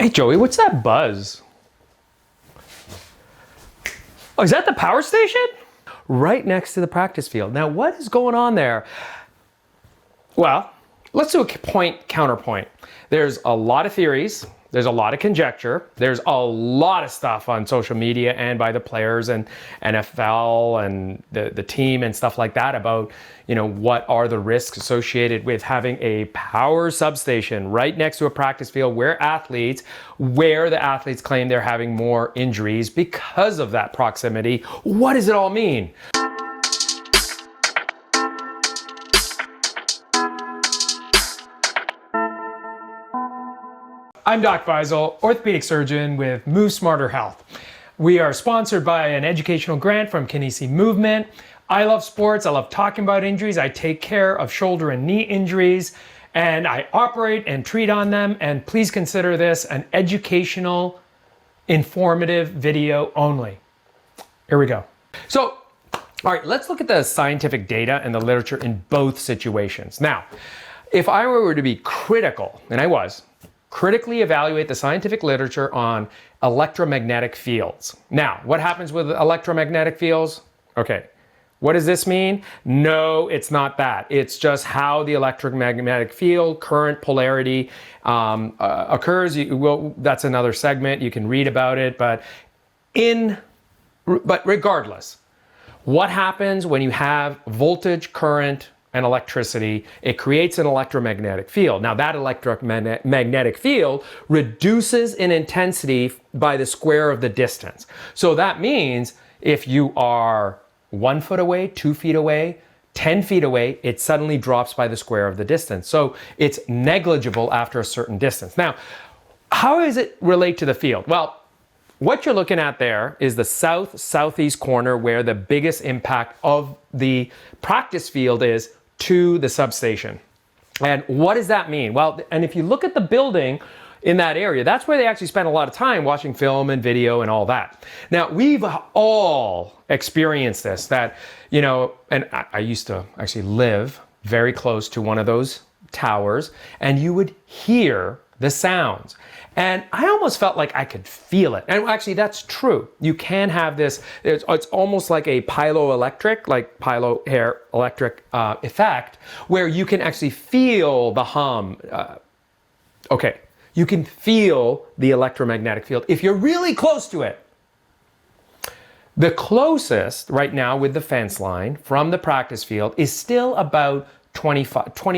Hey Joey, what's that buzz? Oh, is that the power station? Right next to the practice field. Now, what is going on there? Well, let's do a counterpoint. There's a lot of theories. There's a lot of conjecture. There's a lot of stuff on social media and by the players and NFL and the team and stuff like that about, what are the risks associated with having a power substation right next to a practice field where the athletes claim they're having more injuries because of that proximity. What does it all mean? I'm Doc Faisal, orthopedic surgeon with Move Smarter Health. We are sponsored by an educational grant from Kinesi Movement. I love sports. I love talking about injuries. I take care of shoulder and knee injuries, and I operate and treat on them. And please consider this an educational, informative video only. Here we go. So, all right, let's look at the scientific data and the literature in both situations. Now, if I were to be critical, and I was, critically evaluate the scientific literature on electromagnetic fields. Now, what happens with electromagnetic fields? Okay, what does this mean? No, it's not that. It's just how the electromagnetic field, current, polarity occurs. That's another segment. You can read about it, but regardless, what happens when you have voltage, current, and electricity? It creates an electromagnetic field. Now that electromagnetic field reduces in intensity by the square of the distance. So that means if you are 1 foot away, 2 feet away, 10 feet away, it suddenly drops by the square of the distance. So it's negligible after a certain distance. Now, how does it relate to the field? Well, what you're looking at there is the southeast corner where the biggest impact of the practice field is to the substation. And what does that mean? Well, and if you look at the building in that area, that's where they actually spend a lot of time watching film and video and all that. Now, we've all experienced this, that, and I used to actually live very close to one of those towers, and you would hear the sounds. And I almost felt like I could feel it. And actually, that's true. You can have this, it's almost like a piezoelectric effect, where you can actually feel the hum. You can feel the electromagnetic field if you're really close to it. The closest right now with the fence line from the practice field is still about 20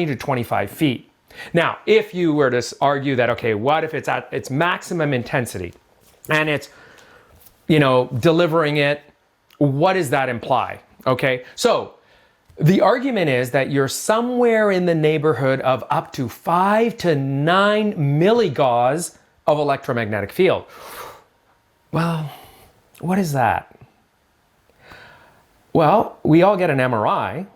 to 25 feet. Now, if you were to argue that, okay, what if it's at its maximum intensity and it's, delivering it, what does that imply? Okay, so the argument is that you're somewhere in the neighborhood of up to 5 to 9 milligauss of electromagnetic field. Well, what is that? Well, we all get an MRI.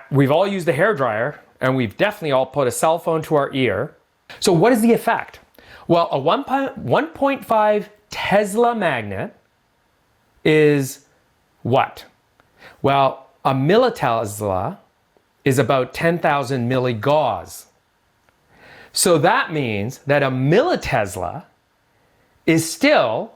We've all used a hairdryer. And we've definitely all put a cell phone to our ear. So what is the effect? Well, a 1.5 Tesla magnet is what? Well, a millitesla is about 10,000 milligauss. So that means that a millitesla is still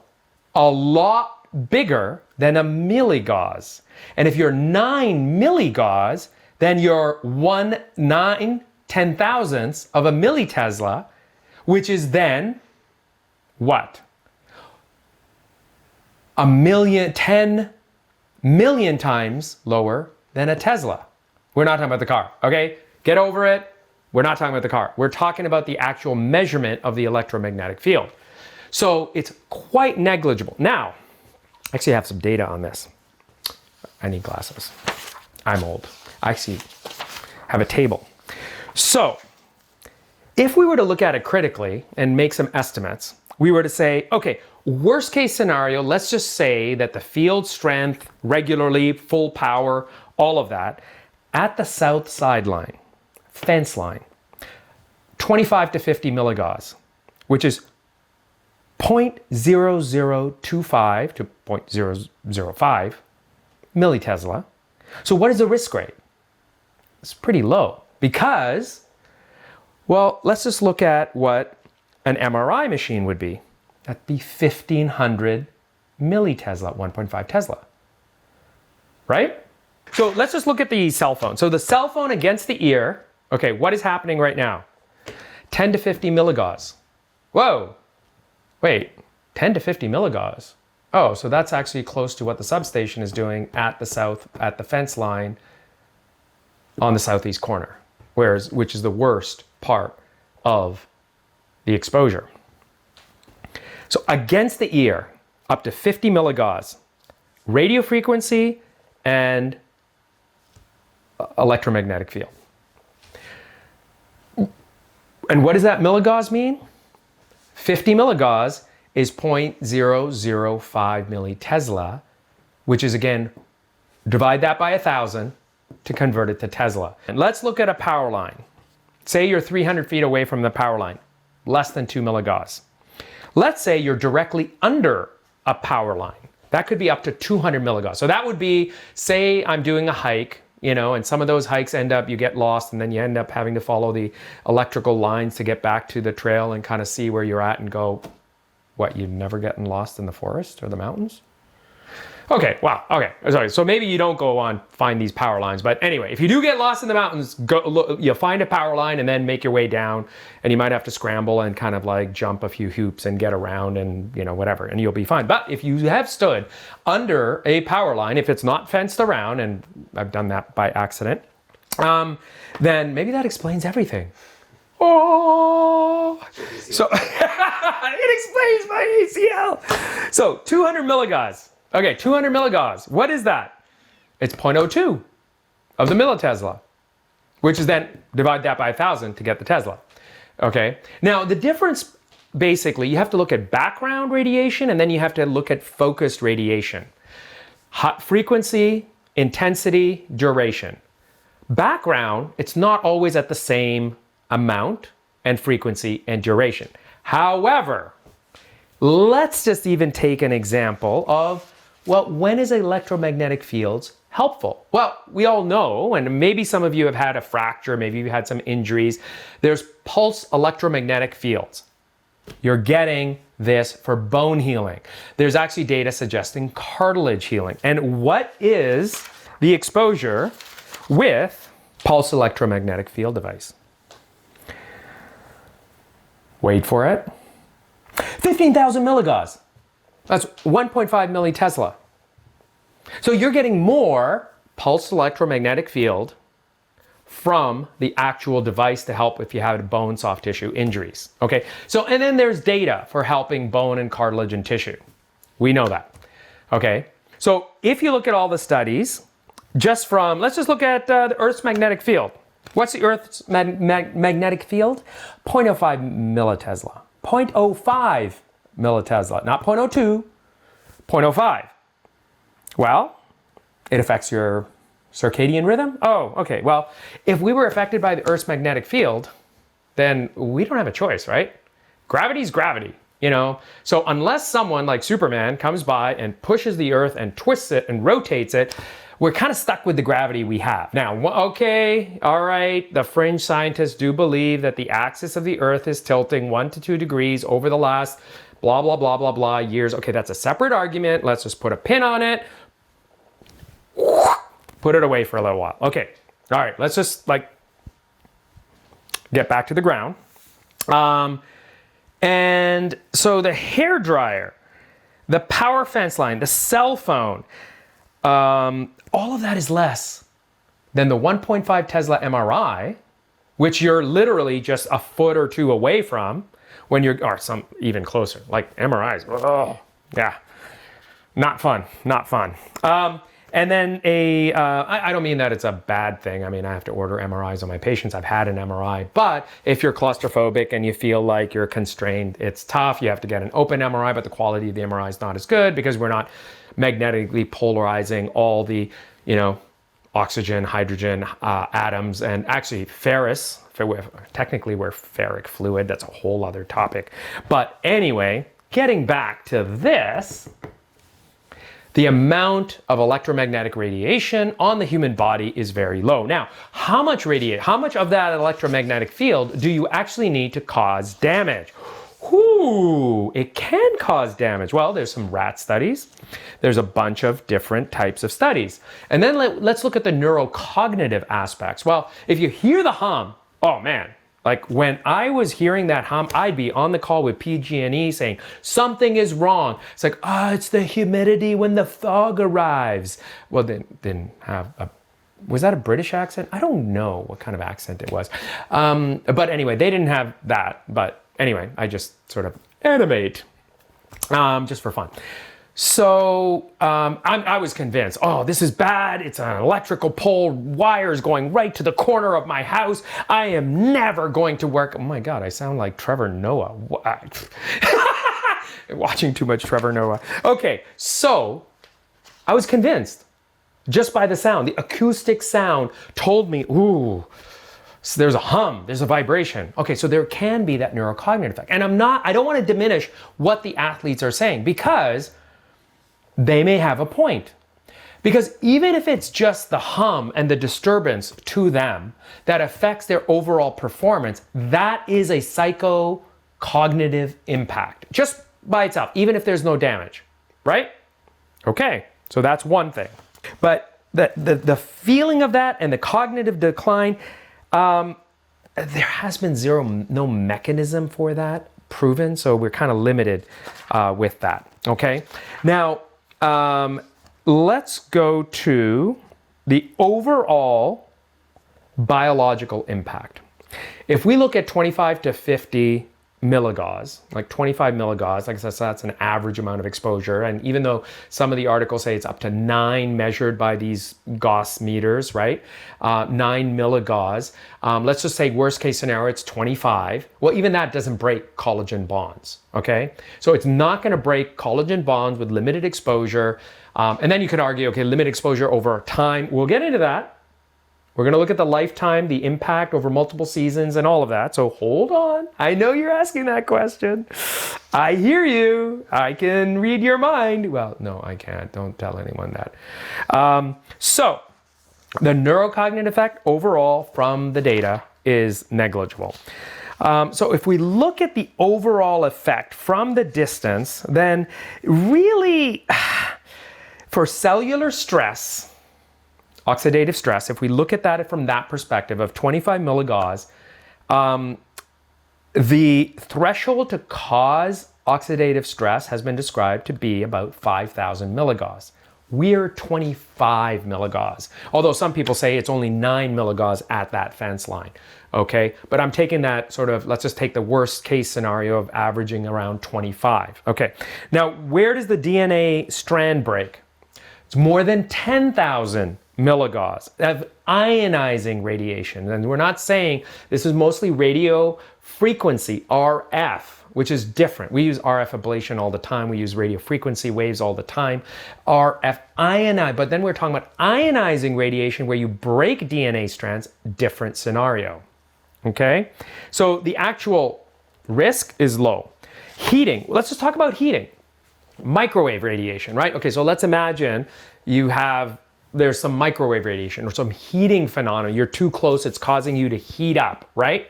a lot bigger than a milligauss. And if you're 9 milligauss, then you're 1/9/10,000th of a millitesla, which is then what? 10 million times lower than a Tesla. We're not talking about the car, okay? Get over it. We're not talking about the car. We're talking about the actual measurement of the electromagnetic field. So it's quite negligible. Now, I actually have some data on this. I need glasses. I'm old. I actually have a table. So if we were to look at it critically and make some estimates, we were to say, okay, worst case scenario, let's just say that the field strength, regularly, full power, all of that, at the south sideline, fence line, 25 to 50 milligauss, which is 0.0025 to 0.005 millitesla. So what is the risk rate? It's pretty low because, well, let's just look at what an MRI machine would be. That'd be 1500 millitesla, 1.5 Tesla, right? So let's just look at the cell phone. So the cell phone against the ear, okay, what is happening right now? 10 to 50 milligauss. Whoa, wait, 10 to 50 milligauss. Oh, so that's actually close to what the substation is doing at the fence line on the southeast corner, which is the worst part of the exposure. So against the ear, up to 50 milligauss, radio frequency and electromagnetic field. And what does that milligauss mean? 50 milligauss is 0.005 millitesla, which is, again, divide that by 1,000 to convert it to Tesla. And let's look at a power line. Say you're 300 feet away from the power line, less than 2 milligauss. Let's say you're directly under a power line. That could be up to 200 milligauss. So that would be, say I'm doing a hike, and some of those hikes you get lost, and then you end up having to follow the electrical lines to get back to the trail and kind of see where you're at and go, what, you've never gotten lost in the forest or the mountains? Okay, wow, okay, sorry. So maybe you don't go on find these power lines, but anyway, if you do get lost in the mountains, you'll find a power line and then make your way down, and you might have to scramble and kind of like jump a few hoops and get around and whatever, and you'll be fine. But if you have stood under a power line, if it's not fenced around, and I've done that by accident, then maybe that explains everything. Oh, so it explains my ACL. So 200 milligauss. Okay, 200 milligauss. What is that? It's 0.02 of the millitesla, which is then divide that by 1,000 to get the Tesla. Okay. Now the difference, basically, you have to look at background radiation and then you have to look at focused radiation. Hot frequency, intensity, duration. Background, it's not always at the same amount and frequency and duration. However, let's just even take an example of, well, when is electromagnetic fields helpful? Well, we all know, and maybe some of you have had a fracture, maybe you've had some injuries, there's pulse electromagnetic fields. You're getting this for bone healing. There's actually data suggesting cartilage healing. And what is the exposure with pulse electromagnetic field device? Wait for it. 15,000 milligauss. That's 1.5 millitesla. So you're getting more pulsed electromagnetic field from the actual device to help if you have bone, soft tissue injuries. Okay, so and then there's data for helping bone and cartilage and tissue. We know that. Okay, so if you look at all the studies, let's just look at the Earth's magnetic field. What's the Earth's magnetic field? 0.05 millitesla. 0.05 millitesla, not 0.02, 0.05. Well, it affects your circadian rhythm? Oh, okay. Well, if we were affected by the Earth's magnetic field, then we don't have a choice, right? Gravity's gravity, So unless someone like Superman comes by and pushes the Earth and twists it and rotates it, we're kind of stuck with the gravity we have. Now, okay, all right, the fringe scientists do believe that the axis of the Earth is tilting 1 to 2 degrees over the last blah, blah, blah, blah, blah years. Okay, that's a separate argument. Let's just put a pin on it. Put it away for a little while. Okay, all right, let's just get back to the ground. And so the hair dryer, the power fence line, the cell phone, all of that is less than the 1.5 Tesla MRI, which you're literally just a foot or two away from or some even closer, like MRIs. Oh, yeah, not fun. And then I don't mean that it's a bad thing. I mean, I have to order MRIs on my patients. I've had an MRI, but if you're claustrophobic and you feel like you're constrained, it's tough. You have to get an open MRI, but the quality of the MRI is not as good because we're not magnetically polarizing all the, oxygen, hydrogen atoms, and actually ferrous. Technically, we're ferric fluid. That's a whole other topic. But anyway, getting back to this, the amount of electromagnetic radiation on the human body is very low. Now, how much of that electromagnetic field do you actually need to cause damage? Whoo, it can cause damage. Well, there's some rat studies. There's a bunch of different types of studies. And then let's look at the neurocognitive aspects. Well, if you hear the hum, oh man, like when I was hearing that hum, I'd be on the call with PG&E saying, something is wrong. It's like, it's the humidity when the fog arrives. Well, they didn't have a, was that a British accent? I don't know what kind of accent it was. But anyway, they didn't have that. But anyway, I just sort of animate just for fun. So I was convinced, oh, this is bad. It's an electrical pole, wires going right to the corner of my house. I am never going to work. Oh my God, I sound like Trevor Noah. Watching too much Trevor Noah. Okay, so I was convinced just by the sound. The acoustic sound told me, ooh, so there's a hum, there's a vibration. Okay, so there can be that neurocognitive effect. And I don't want to diminish what the athletes are saying because they may have a point. Because even if it's just the hum and the disturbance to them that affects their overall performance, that is a psychocognitive impact just by itself, even if there's no damage, right? Okay, so that's one thing. But the feeling of that and the cognitive decline, there has been no mechanism for that proven, so we're kind of limited with that, okay? Now, let's go to the overall biological impact. If we look at 25 to 50 milligauss, like 25 milligauss, like I said, so that's an average amount of exposure. And even though some of the articles say it's up to 9 measured by these Gauss meters, right? 9 milligauss. Let's just say worst case scenario, it's 25. Well, even that doesn't break collagen bonds, okay? So it's not gonna break collagen bonds with limited exposure. And then you could argue, okay, limited exposure over time. We'll get into that. We're going to look at the lifetime, the impact over multiple seasons and all of that. So hold on. I know you're asking that question. I hear you. I can read your mind. Well, no, I can't. Don't tell anyone that. So the neurocognitive effect overall from the data is negligible. So if we look at the overall effect from the distance, then really for cellular stress, oxidative stress, if we look at that from that perspective of 25 milligauss, the threshold to cause oxidative stress has been described to be about 5,000 milligauss. We're 25 milligauss, although some people say it's only 9 milligauss at that fence line, okay? But I'm taking that sort of, let's just take the worst case scenario of averaging around 25. Okay, now where does the DNA strand break? It's more than 10,000 milligauss of ionizing radiation. And we're not saying this is mostly radio frequency, RF, which is different. We use RF ablation all the time. We use radio frequency waves all the time. RF ionize, but then we're talking about ionizing radiation where you break DNA strands, different scenario. Okay? So the actual risk is low. Heating, let's just talk about heating. Microwave radiation, right? Okay, so let's imagine there's some microwave radiation or some heating phenomena. You're too close, it's causing you to heat up, right?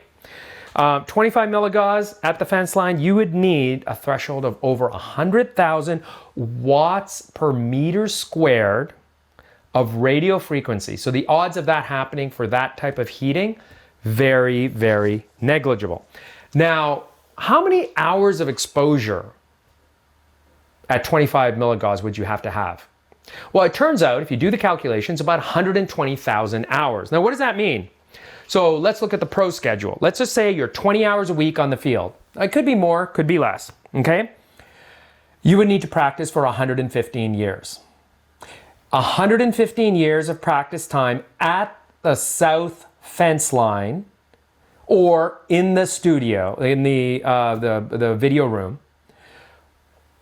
25 milligauss at the fence line, you would need a threshold of over 100,000 watts per meter squared of radio frequency. So the odds of that happening for that type of heating, very, very negligible. Now, how many hours of exposure at 25 milligauss would you have to have? Well, it turns out, if you do the calculations, about 120,000 hours. Now, what does that mean? So let's look at the pro schedule. Let's just say you're 20 hours a week on the field. It could be more, could be less, okay? You would need to practice for 115 years. 115 years of practice time at the south fence line or in the studio, in the video room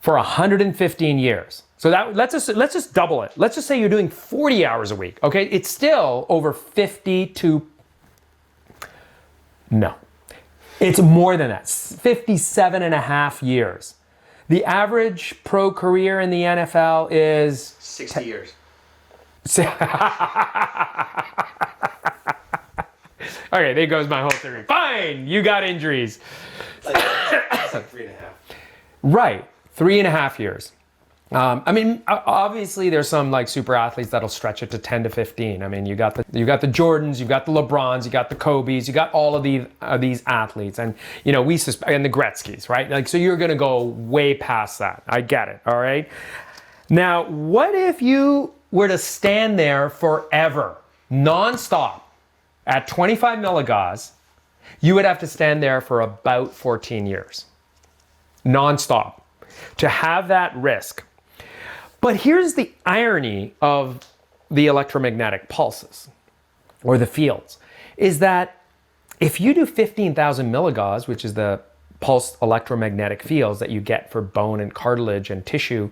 for 115 years. So that let's just double it. Let's just say you're doing 40 hours a week, okay? It's still over 52. No, it's more than that, 57 and a half years. The average pro career in the NFL is 60 years. Okay, there goes my whole theory. Fine, you got injuries. Like 3.5. Right, 3.5 years. I mean, obviously there's some like super athletes that'll stretch it to 10 to 15. I mean, you got the Jordans, you got the LeBrons, you got the Kobes, you got all of these athletes, and you know and the Gretzky's, right? Like, so you're gonna go way past that. I get it. All right. Now, what if you were to stand there forever, nonstop, at 25 milligauss? You would have to stand there for about 14 years, nonstop, to have that risk. But here's the irony of the electromagnetic pulses or the fields, is that if you do 15,000 milligauss, which is the pulsed electromagnetic fields that you get for bone and cartilage and tissue,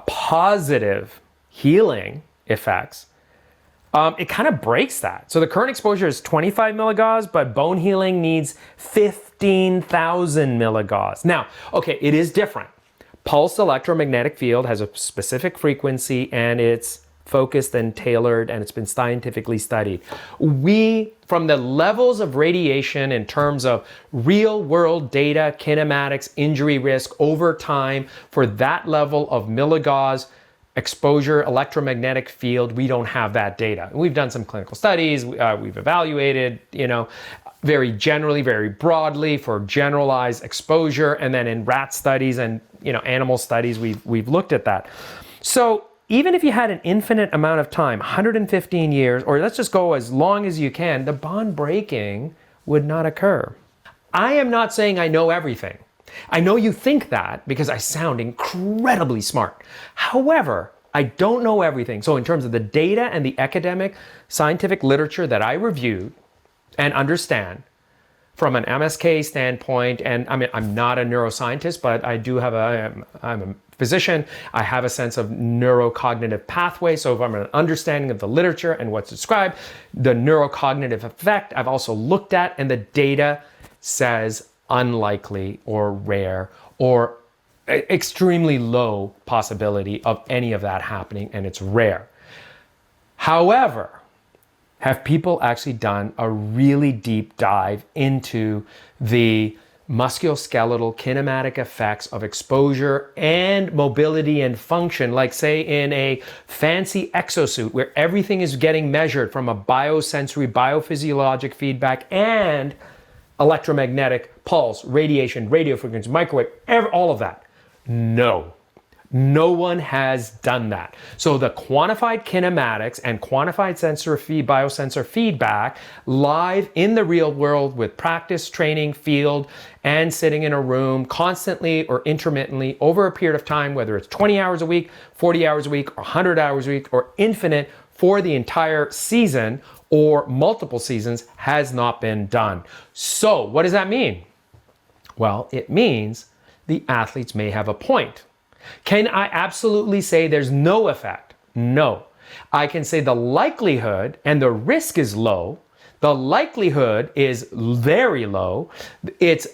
positive healing effects, it kind of breaks that. So the current exposure is 25 milligauss, but bone healing needs 15,000 milligauss. Now, okay, it is different. Pulsed electromagnetic field has a specific frequency, and it's focused and tailored, and it's been scientifically studied. From the levels of radiation in terms of real world data, kinematics, injury risk over time, for that level of milligauss exposure, electromagnetic field, we don't have that data. We've done some clinical studies, we've evaluated, very generally, very broadly for generalized exposure, and then in rat studies and animal studies, we've looked at that. So even if you had an infinite amount of time, 115 years, or let's just go as long as you can, the bond breaking would not occur. I am not saying I know everything. I know you think that because I sound incredibly smart. However, I don't know everything. So in terms of the data and the academic scientific literature that I reviewed and understand from an MSK standpoint, and I mean, I'm not a neuroscientist, but I do have I'm a physician. I have a sense of neurocognitive pathway. So if I'm an understanding of the literature and what's described, the neurocognitive effect I've also looked at, and the data says unlikely or rare or extremely low possibility of any of that happening, and it's rare. However, have people actually done a really deep dive into the musculoskeletal kinematic effects of exposure and mobility and function, like say in a fancy exosuit where everything is getting measured from a biosensory, biophysiologic feedback and electromagnetic pulse, radiation, radio frequency, microwave, all of that? No one has done that. So the quantified kinematics and quantified biosensor feedback live in the real world with practice, training, field, and sitting in a room constantly or intermittently over a period of time, whether it's 20 hours a week, 40 hours a week, or 100 hours a week, or infinite for the entire season or multiple seasons, has not been done. So what does that mean? Well, it means the athletes may have a point. Can I absolutely say there's no effect? No. I can say the likelihood and the risk is low. The likelihood is very low. It's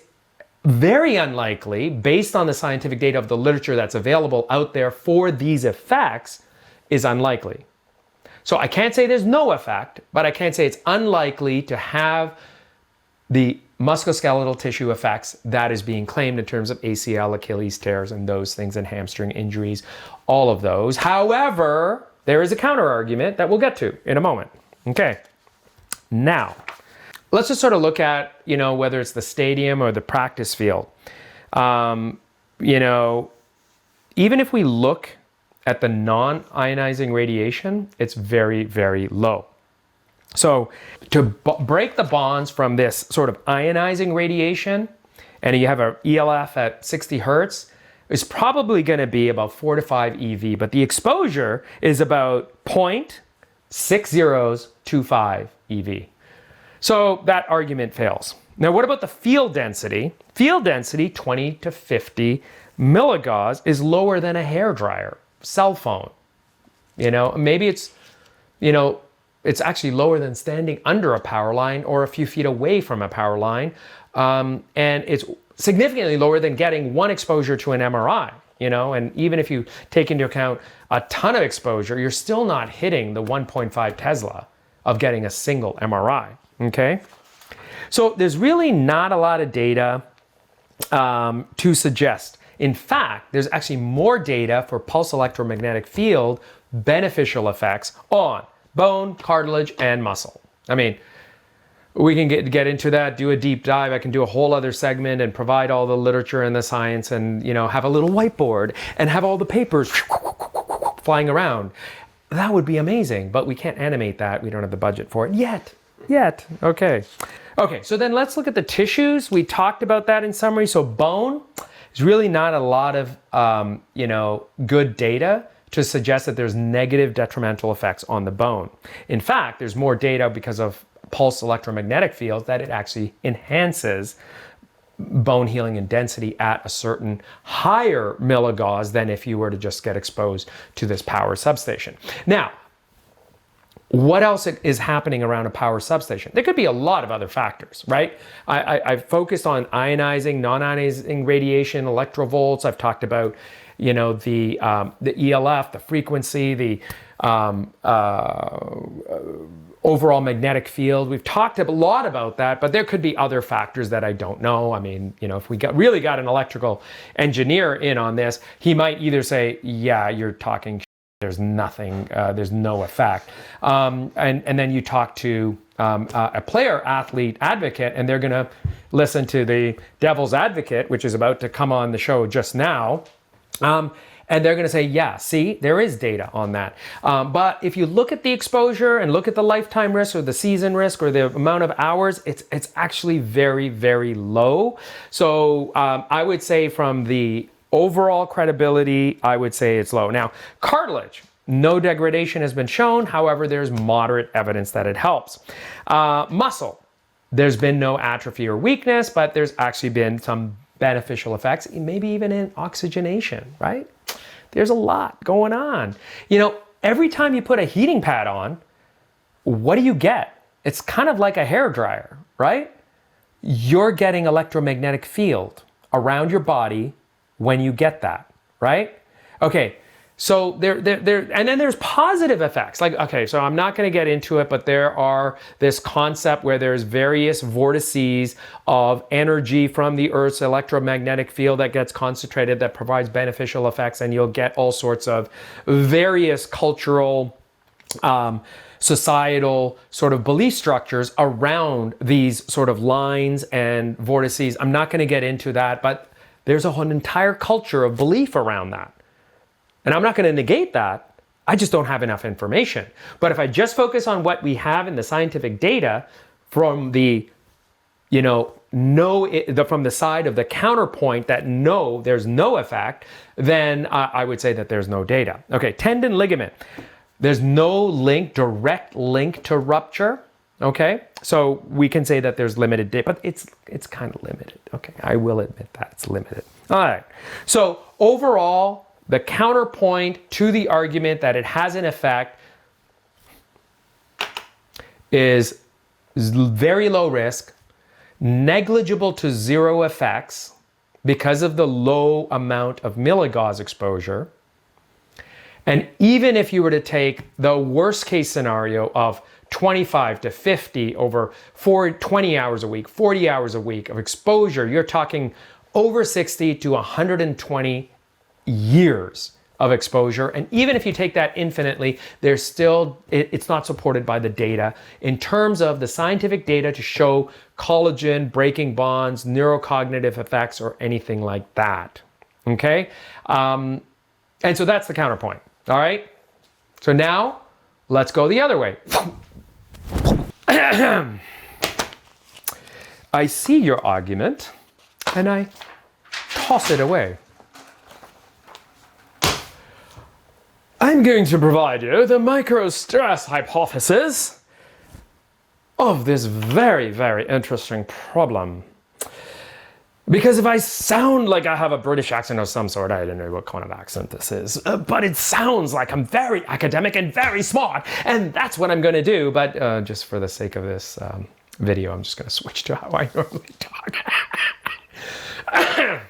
very unlikely, based on the scientific data of the literature that's available out there for these effects, is unlikely. So I can't say there's no effect, but I can say it's unlikely to have the musculoskeletal tissue effects that is being claimed in terms of ACL, Achilles tears, and those things, and hamstring injuries, all of those. However, there is a counter argument that we'll get to in a moment. Okay. Now, let's just sort of look at, whether it's the stadium or the practice field. Even if we look at the non-ionizing radiation, it's very, very low. So to break the bonds from this sort of ionizing radiation, and you have an ELF at 60 hertz, is probably going to be about 4 to 5 EV, but the exposure is about 0.6025 EV. So that argument fails. Now, what about the field density? Field density, 20 to 50 milligauss, is lower than a hairdryer, cell phone. Maybe it's, it's actually lower than standing under a power line or a few feet away from a power line. And it's significantly lower than getting one exposure to an MRI, and even if you take into account a ton of exposure, you're still not hitting the 1.5 Tesla of getting a single MRI. Okay? So there's really not a lot of data to suggest. In fact, there's actually more data for pulse electromagnetic field beneficial effects on bone, cartilage, and muscle. I mean, we can get into that, do a deep dive. I can do a whole other segment and provide all the literature and the science and, you know, have a little whiteboard and have all the papers flying around. That would be amazing, but we can't animate that. We don't have the budget for it yet. Okay. Okay, so then let's look at the tissues. We talked about that in summary. So bone, there's really not a lot of, good data to suggest that there's negative detrimental effects on the bone. In fact, there's more data because of pulse electromagnetic fields that it actually enhances bone healing and density at a certain higher milligauss than if you were to just get exposed to this power substation. Now, what else is happening around a power substation? There could be a lot of other factors, right? I've focused on ionizing, non-ionizing radiation, electrovolts. I've talked about, the ELF, the frequency, the overall magnetic field. We've talked a lot about that, but there could be other factors that I don't know. I mean, if we really got an electrical engineer in on this, he might either say, yeah, you're talking there's nothing, there's no effect. And then you talk to a player, athlete, advocate, and they're going to listen to the devil's advocate, which is about to come on the show just now. And they're going to say, yeah, see, there is data on that. But if you look at the exposure and look at the lifetime risk or the season risk or the amount of hours, it's actually very, very low. So I would say from the overall credibility, I would say it's low. Now, cartilage, no degradation has been shown. However, there's moderate evidence that it helps. Muscle, there's been no atrophy or weakness, but there's actually been some beneficial effects, maybe even in oxygenation, right? There's a lot going on. Every time you put a heating pad on, what do you get? It's kind of like a hairdryer, right? You're getting electromagnetic field around your body when you get that, right? Okay, so there, and then there's positive effects. So I'm not going to get into it, but there are this concept where there's various vortices of energy from the Earth's electromagnetic field that gets concentrated that provides beneficial effects, and you'll get all sorts of various cultural, societal sort of belief structures around these sort of lines and vortices. I'm not going to get into that, but there's an entire culture of belief around that. And I'm not going to negate that. I just don't have enough information. But if I just focus on what we have in the scientific data from the, from the side of the counterpoint that no, there's no effect, then I would say that there's no data. Okay, tendon ligament. There's no direct link to rupture. Okay, so we can say that there's limited data, but it's kind of limited. Okay, I will admit that it's limited. All right, so overall, the counterpoint to the argument that it has an effect is very low risk, negligible to zero effects because of the low amount of milligauss exposure. And even if you were to take the worst case scenario of 25 to 50 over 20 hours a week, 40 hours a week of exposure, you're talking over 60 to 120 years of exposure. And even if you take that infinitely, there's still, it's not supported by the data in terms of the scientific data to show collagen, breaking bonds, neurocognitive effects, or anything like that. Okay? And so that's the counterpoint. All right? So now let's go the other way. I see your argument and I toss it away. I'm going to provide you the microstress hypothesis of this very, very interesting problem. Because if I sound like I have a British accent of some sort, I don't know what kind of accent this is, but it sounds like I'm very academic and very smart, and that's what I'm going to do. But just for the sake of this video, I'm just going to switch to how I normally talk.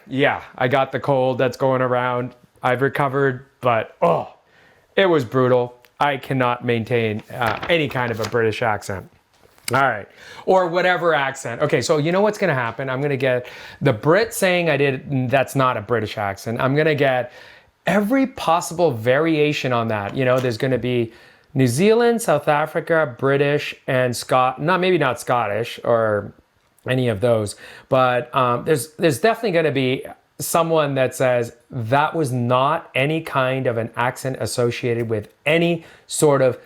Yeah, I got the cold that's going around. I've recovered, but it was brutal. I cannot maintain any kind of a British accent. All right. Or whatever accent. Okay, so you know what's going to happen? I'm going to get the Brit saying that's not a British accent. I'm going to get every possible variation on that. You know, there's going to be New Zealand, South Africa, British, and maybe not Scottish or any of those, but there's definitely going to be someone that says that was not any kind of an accent associated with any sort of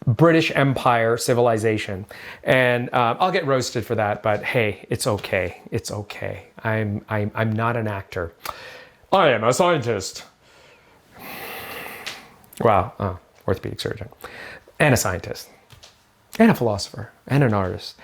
British Empire civilization. And I'll get roasted for that, but hey, it's okay. It's okay. I'm not an actor. I am a scientist. Wow, orthopedic surgeon, and a scientist, and a philosopher, and an artist.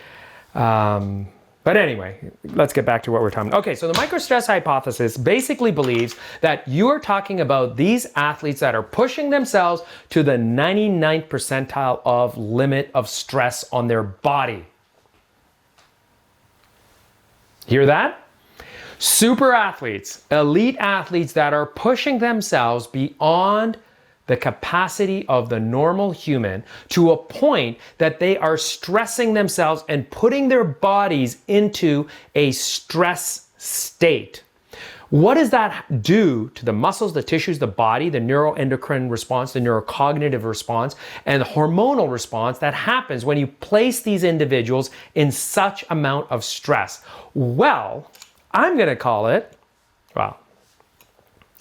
But anyway, let's get back to what we're talking about. Okay, so the microstress hypothesis basically believes that you are talking about these athletes that are pushing themselves to the 99th percentile of limit of stress on their body. Hear that? Super athletes, elite athletes that are pushing themselves beyond the capacity of the normal human to a point that they are stressing themselves and putting their bodies into a stress state. What does that do to the muscles, the tissues, the body, the neuroendocrine response, the neurocognitive response, and the hormonal response that happens when you place these individuals in such amount of stress? Well, I'm going to call it,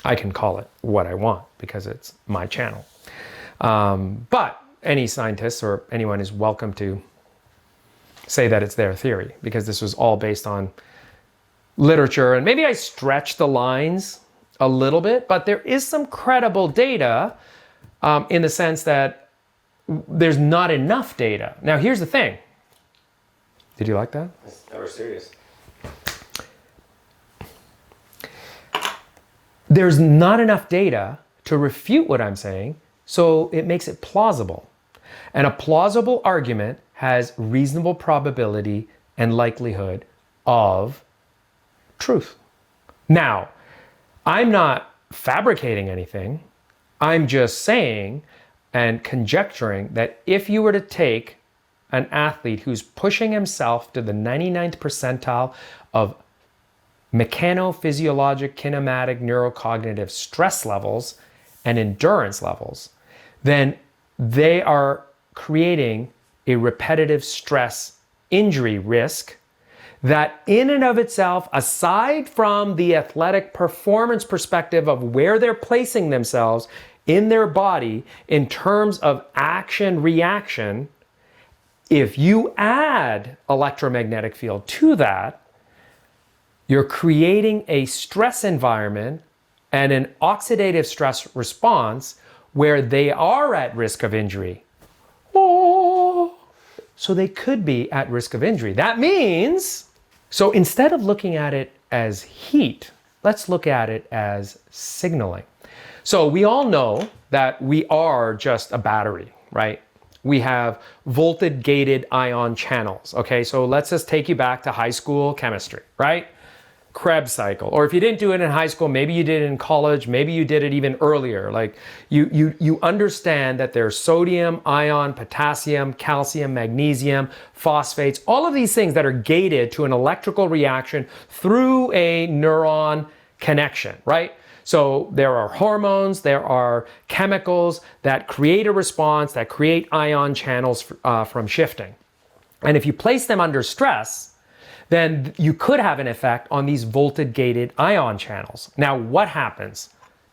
I can call it what I want because it's my channel. But any scientist or anyone is welcome to say that it's their theory because this was all based on literature. And maybe I stretch the lines a little bit, but there is some credible data in the sense that there's not enough data. Now, here's the thing. Did you like that? That was serious. There's not enough data to refute what I'm saying, so it makes it plausible. And a plausible argument has reasonable probability and likelihood of truth. Now, I'm not fabricating anything. I'm just saying and conjecturing that if you were to take an athlete who's pushing himself to the 99th percentile of mechanophysiologic, kinematic, neurocognitive stress levels and endurance levels, then they are creating a repetitive stress injury risk that in and of itself, aside from the athletic performance perspective of where they're placing themselves in their body in terms of action reaction, if you add electromagnetic field to that, you're creating a stress environment and an oxidative stress response where they are at risk of injury. Oh, so they could be at risk of injury. That means, so instead of looking at it as heat, let's look at it as signaling. So we all know that we are just a battery, right? We have voltage-gated ion channels, okay? So let's just take you back to high school chemistry, right? Krebs cycle. Or if you didn't do it in high school, maybe you did it in college, maybe you did it even earlier. Like you understand that there's sodium, ion, potassium, calcium, magnesium, phosphates, all of these things that are gated to an electrical reaction through a neuron connection, right? So there are hormones, there are chemicals that create a response, that create ion channels from shifting. And if you place them under stress, then you could have an effect on these voltage-gated ion channels. Now, what happens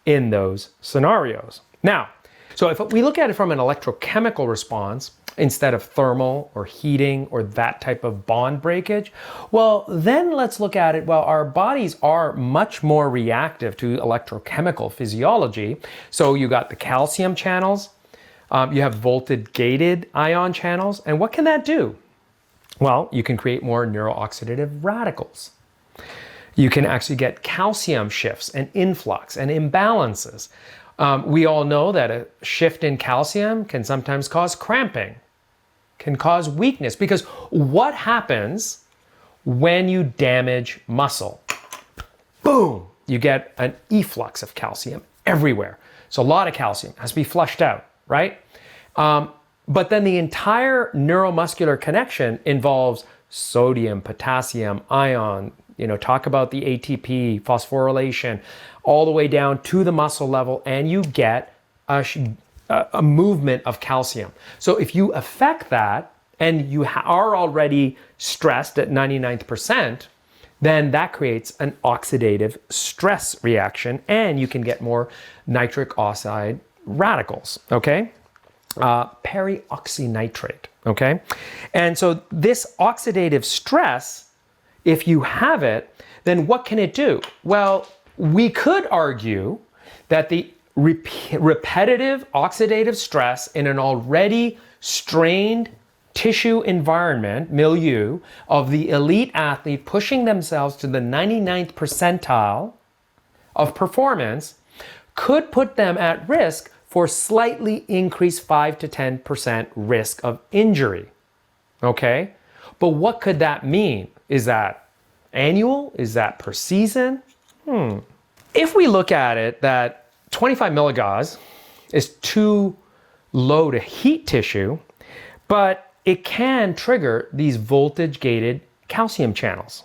in those scenarios? Now, so if we look at it from an electrochemical response, instead of thermal or heating or that type of bond breakage, well, then let's look at it, well, our bodies are much more reactive to electrochemical physiology. So you got the calcium channels, you have voltage-gated ion channels, and what can that do? Well, you can create more neurooxidative radicals. You can actually get calcium shifts and influx and imbalances. We all know that a shift in calcium can sometimes cause cramping, can cause weakness, because what happens when you damage muscle? Boom! You get an efflux of calcium everywhere. So a lot of calcium has to be flushed out, right? But then the entire neuromuscular connection involves sodium, potassium, ion, talk about the ATP, phosphorylation, all the way down to the muscle level, and you get a movement of calcium. So if you affect that and you are already stressed at 99th percent, then that creates an oxidative stress reaction, and you can get more nitric oxide radicals, okay? Peroxynitrate, okay? And so this oxidative stress, if you have it, then what can it do? Well, we could argue that the repetitive oxidative stress in an already strained tissue environment, milieu, of the elite athlete pushing themselves to the 99th percentile of performance could put them at risk for slightly increased 5 to 10% risk of injury. Okay? But what could that mean? Is that annual? Is that per season? If we look at it that 25 milligauss is too low to heat tissue, but it can trigger these voltage-gated calcium channels.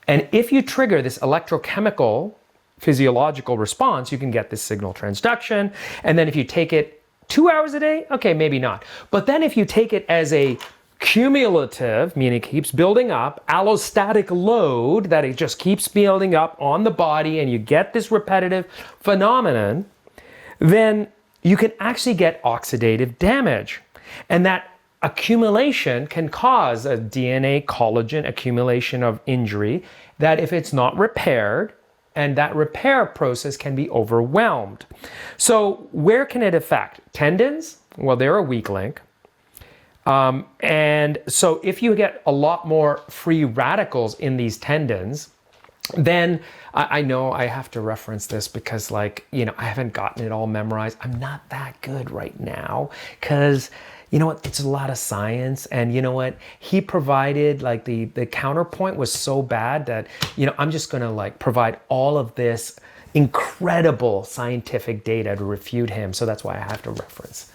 And if you trigger this electrochemical physiological response, you can get this signal transduction. And then if you take it 2 hours a day, okay, maybe not. But then if you take it as a cumulative, meaning it keeps building up, allostatic load, that it just keeps building up on the body, and you get this repetitive phenomenon, then you can actually get oxidative damage. And that accumulation can cause a DNA collagen accumulation of injury that if it's not repaired, and that repair process can be overwhelmed. So where can it affect? Tendons? Well, they're a weak link. And so if you get a lot more free radicals in these tendons, then I know I have to reference this because I haven't gotten it all memorized. I'm not that good right now because it's a lot of science, and he provided the counterpoint was so bad that, I'm just going to provide all of this incredible scientific data to refute him. So that's why I have to reference,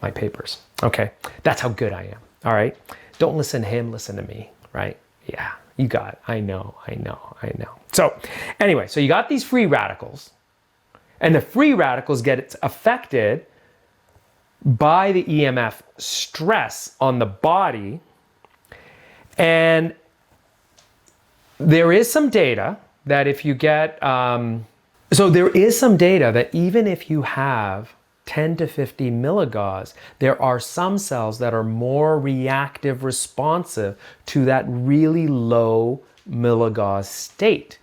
my papers. Okay. That's how good I am. All right. Don't listen to him, listen to me. Right. Yeah, you got it. I know. So anyway, so you got these free radicals, and the free radicals get affected by the EMF stress on the body. And there is some data that if you get, there is some data that even if you have 10 to 50 milligauss, there are some cells that are more reactive responsive to that really low milligauss state.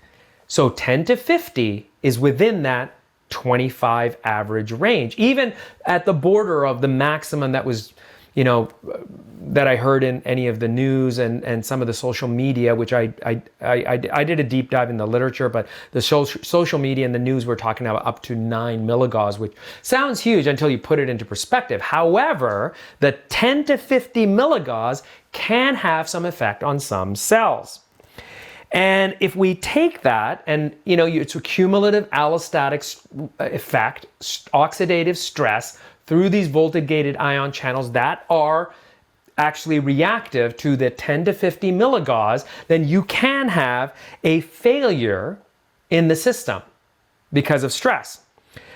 So 10 to 50 is within that 25 average range, even at the border of the maximum that was, that I heard in any of the news and some of the social media, which I did a deep dive in the literature, but the social media and the news were talking about up to 9 milligauss, which sounds huge until you put it into perspective. However, the 10 to 50 milligauss can have some effect on some cells. And if we take that and, it's a cumulative allostatic effect, oxidative stress through these voltage-gated ion channels that are actually reactive to the 10 to 50 milligauss, then you can have a failure in the system because of stress.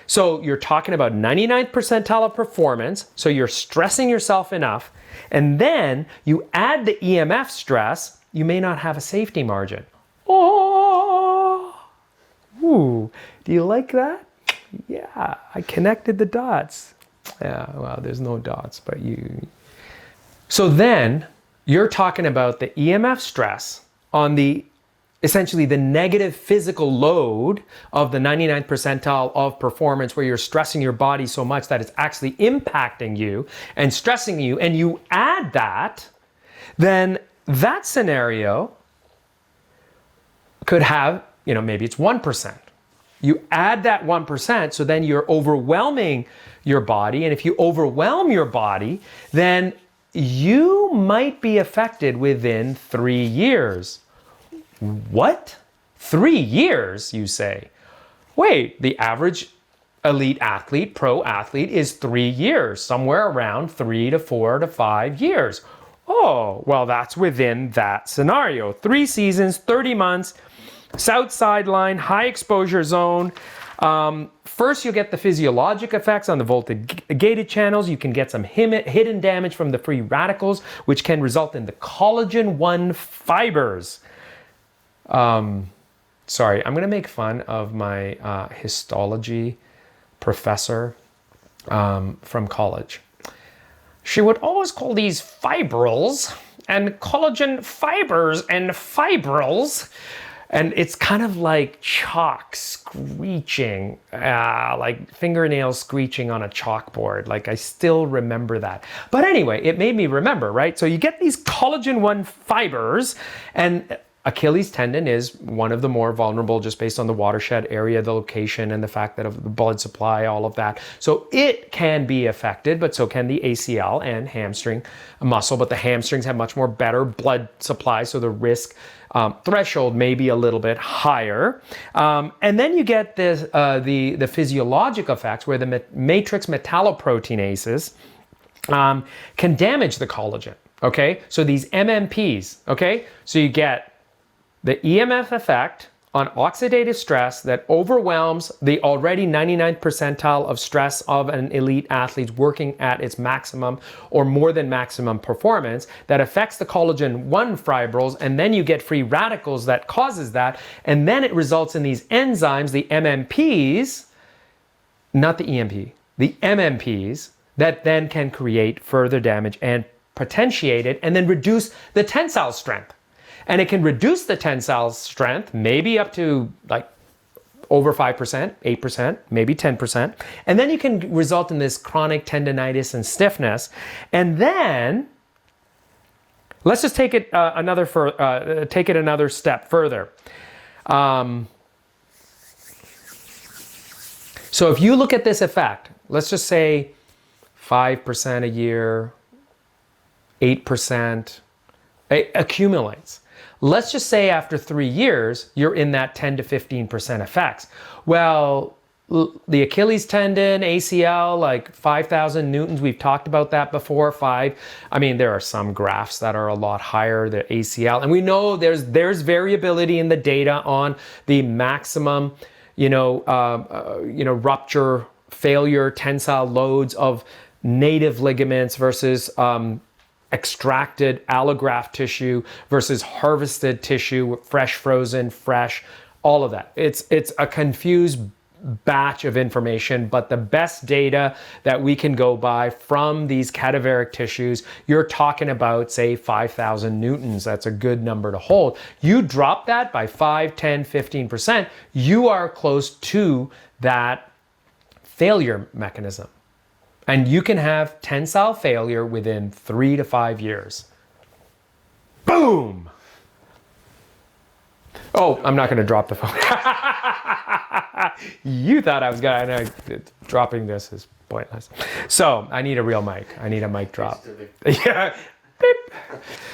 So you're talking about 99th percentile of performance, so you're stressing yourself enough, and then you add the EMF stress, you may not have a safety margin. Oh, ooh, do you like that? Yeah, I connected the dots. Yeah, well, there's no dots, but you. So then you're talking about the EMF stress on essentially the negative physical load of the 99th percentile of performance, where you're stressing your body so much that it's actually impacting you and stressing you, and you add that, then that scenario could have, maybe it's 1%. You add that 1%, so then you're overwhelming your body. And if you overwhelm your body, then you might be affected within 3 years. What? 3 years, you say? Wait, the average elite athlete, pro athlete, is 3 years, somewhere around 3 to 4 to 5 years. Oh, well, that's within that scenario. 3 seasons, 30 months, south sideline, high exposure zone. First, you'll get the physiologic effects on the voltage-gated channels. You can get some hidden damage from the free radicals, which can result in the collagen 1 fibers. Sorry, I'm going to make fun of my histology professor from college. She would always call these fibrils and collagen fibers and fibrils. And it's kind of like chalk screeching, like fingernails screeching on a chalkboard. Like, I still remember that. But anyway, it made me remember, right? So you get these collagen 1 fibers, and Achilles tendon is one of the more vulnerable just based on the watershed area, the location, and the fact that of the blood supply, all of that. So it can be affected, but so can the ACL and hamstring muscle. But the hamstrings have much more better blood supply, so the risk threshold may be a little bit higher. And then you get this, the physiologic effects where the matrix metalloproteinases can damage the collagen. Okay, so these MMPs. Okay, so you get the EMF effect on oxidative stress that overwhelms the already 99th percentile of stress of an elite athlete working at its maximum or more than maximum performance, that affects the collagen 1 fibrils, and then you get free radicals that causes that, and then it results in these enzymes, the MMPs, not the EMP, the MMPs, that then can create further damage and potentiate it and then reduce the tensile strength. And it can reduce the tensile strength, maybe up to like over 5%, 8%, maybe 10%. And then you can result in this chronic tendonitis and stiffness. And then let's just take it another step further. So if you look at this effect, let's just say 5% a year, 8%, it accumulates. Let's just say after 3 years, you're in that 10 to 15% effects. Well, the Achilles tendon, ACL, like 5,000 newtons, we've talked about that before, 5. I mean, there are some graphs that are a lot higher, the ACL. And we know there's variability in the data on the maximum, rupture, failure, tensile loads of native ligaments versus extracted allograft tissue versus harvested tissue, fresh, frozen, fresh, all of that. It's a confused batch of information, but the best data that we can go by from these cadaveric tissues, you're talking about, say, 5,000 newtons. That's a good number to hold. You drop that by 5, 10, 15%, you are close to that failure mechanism. And you can have tensile failure within 3 to 5 years. Boom! Oh, I'm not going to drop the phone. You thought I was going to. Dropping this is pointless. So I need a real mic. I need a mic drop. Yeah. Beep.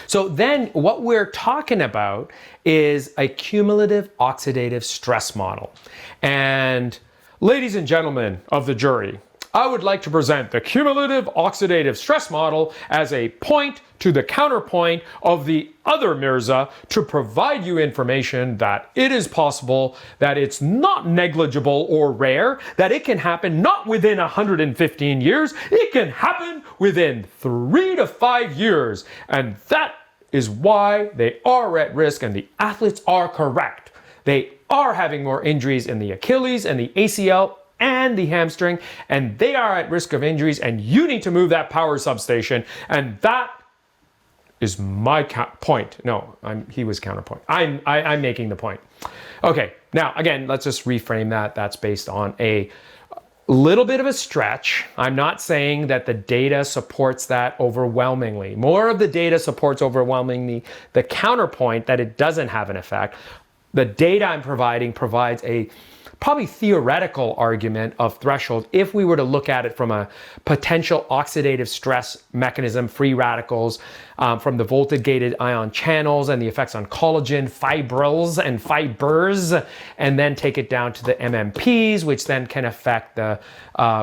So then what we're talking about is a cumulative oxidative stress model. And ladies and gentlemen of the jury, I would like to present the cumulative oxidative stress model as a point to the counterpoint of the other Mirza to provide you information that it is possible, that it's not negligible or rare, that it can happen not within 115 years, it can happen within 3 to 5 years. And that is why they are at risk, and the athletes are correct. They are having more injuries in the Achilles and the ACL and the hamstring, and they are at risk of injuries, and you need to move that power substation. And that is my point. No, he was counterpoint. I'm making the point. Okay, now again, let's just reframe that. That's based on a little bit of a stretch. I'm not saying that the data supports that overwhelmingly. More of the data supports overwhelmingly the counterpoint that it doesn't have an effect. The data I'm providing provides a probably theoretical argument of threshold if we were to look at it from a potential oxidative stress mechanism, free radicals from the voltage-gated ion channels and the effects on collagen, fibrils, and fibers, and then take it down to the MMPs, which then can affect the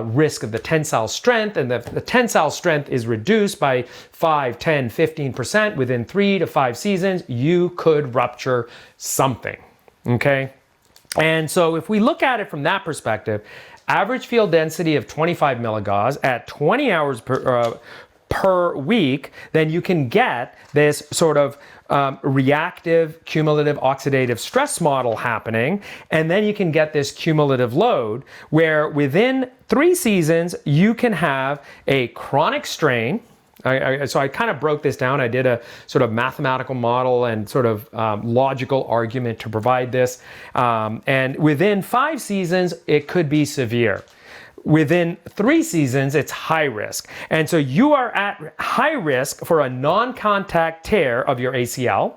risk of the tensile strength, and the tensile strength is reduced by 5, 10, 15% within 3 to 5 seasons, you could rupture something, okay? And so if we look at it from that perspective, average field density of 25 milligauss at 20 hours per week, then you can get this sort of reactive cumulative oxidative stress model happening, and then you can get this cumulative load where within 3 seasons you can have a chronic strain. So I kind of broke this down. I did a sort of mathematical model and sort of logical argument to provide this. And within 5 seasons, it could be severe. Within 3 seasons, it's high risk. And so you are at high risk for a non-contact tear of your ACL,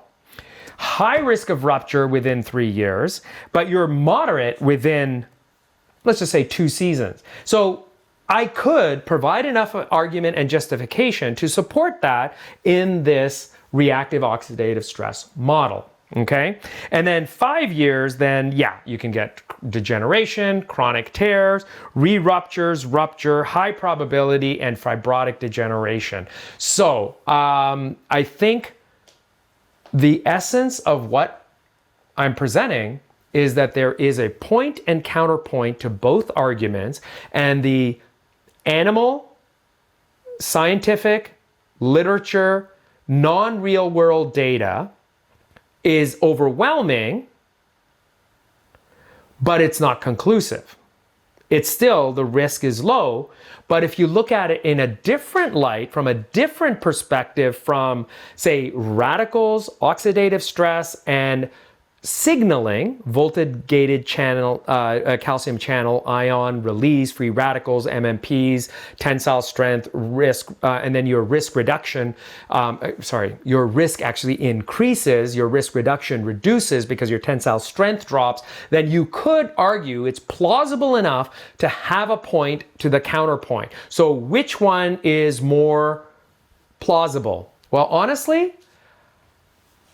high risk of rupture within 3 years, but you're moderate within, let's just say, 2 seasons. So I could provide enough argument and justification to support that in this reactive oxidative stress model, okay? And then 5 years, then yeah, you can get degeneration, chronic tears, re-ruptures, rupture, high probability, and fibrotic degeneration. So I think the essence of what I'm presenting is that there is a point and counterpoint to both arguments, and the animal, scientific, literature, non-real world data is overwhelming, but it's not conclusive. It's still, the risk is low, but if you look at it in a different light, from a different perspective from, say, radicals, oxidative stress, and signaling, voltage-gated channel, calcium channel, ion release, free radicals, MMPs, tensile strength, risk, and then your risk reduction, your risk actually increases, your risk reduction reduces because your tensile strength drops, then you could argue it's plausible enough to have a point to the counterpoint. So which one is more plausible? Well, honestly,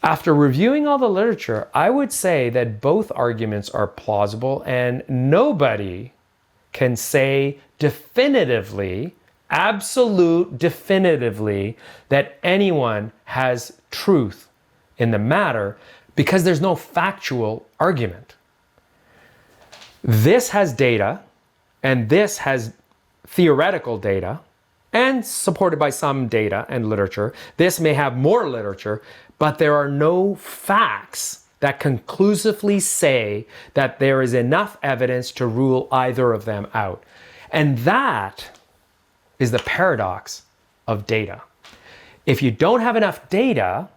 after reviewing all the literature, I would say that both arguments are plausible, and nobody can say definitively, absolute definitively, that anyone has truth in the matter because there's no factual argument. This has data, and this has theoretical data, and supported by some data and literature. This may have more literature, but there are no facts that conclusively say that there is enough evidence to rule either of them out. And that is the paradox of data. If you don't have enough data,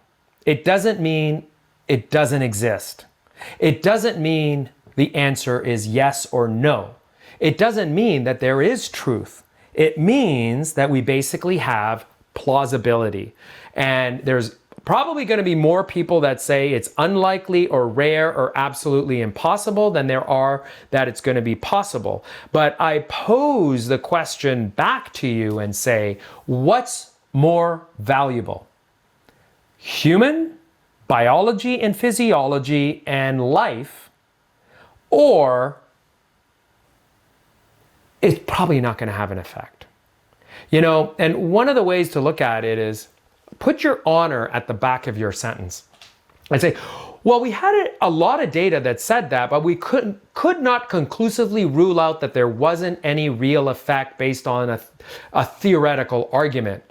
it doesn't mean it doesn't exist. It doesn't mean the answer is yes or no. It doesn't mean that there is truth. It means that we basically have plausibility. And there's probably going to be more people that say it's unlikely or rare or absolutely impossible than there are that it's going to be possible. But I pose the question back to you and say, what's more valuable? Human biology and physiology and life, or it's probably not going to have an effect. You know, and one of the ways to look at it is put your honor at the back of your sentence and say, well, we had a lot of data that said that, but we could not conclusively rule out that there wasn't any real effect based on a theoretical argument.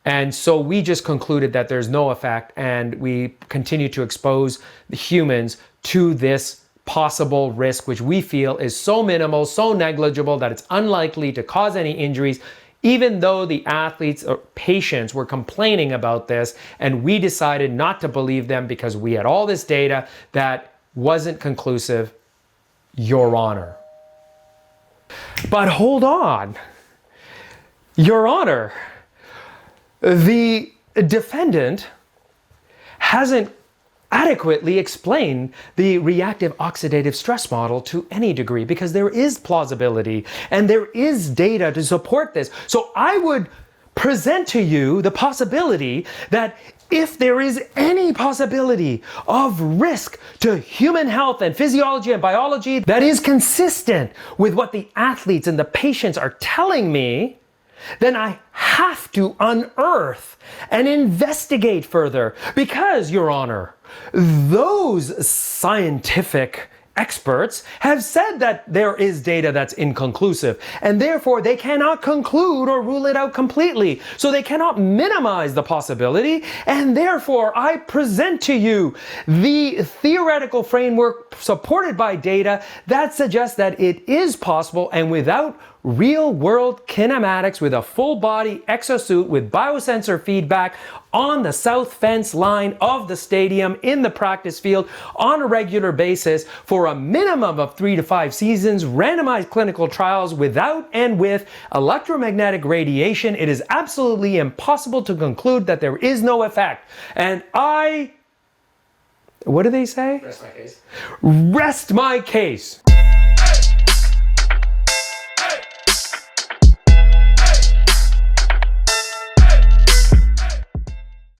And so we just concluded that there's no effect, and we continue to expose the humans to this possible risk, which we feel is so minimal, so negligible that it's unlikely to cause any injuries, even though the athletes or patients were complaining about this, and we decided not to believe them because we had all this data that wasn't conclusive. Your Honor. But hold on. Your Honor, the defendant hasn't adequately explain the reactive oxidative stress model to any degree, because there is plausibility and there is data to support this. So I would present to you the possibility that if there is any possibility of risk to human health and physiology and biology that is consistent with what the athletes and the patients are telling me, then I have to unearth and investigate further, because, Your Honor, those scientific experts have said that there is data that's inconclusive, and therefore they cannot conclude or rule it out completely. So they cannot minimize the possibility, and therefore I present to you the theoretical framework supported by data that suggests that it is possible, and without real-world kinematics, with a full-body exosuit with biosensor feedback on the south fence line of the stadium in the practice field on a regular basis for a minimum of 3 to 5 seasons, randomized clinical trials without and with electromagnetic radiation, it is absolutely impossible to conclude that there is no effect. And what do they say? Rest my case. Rest my case.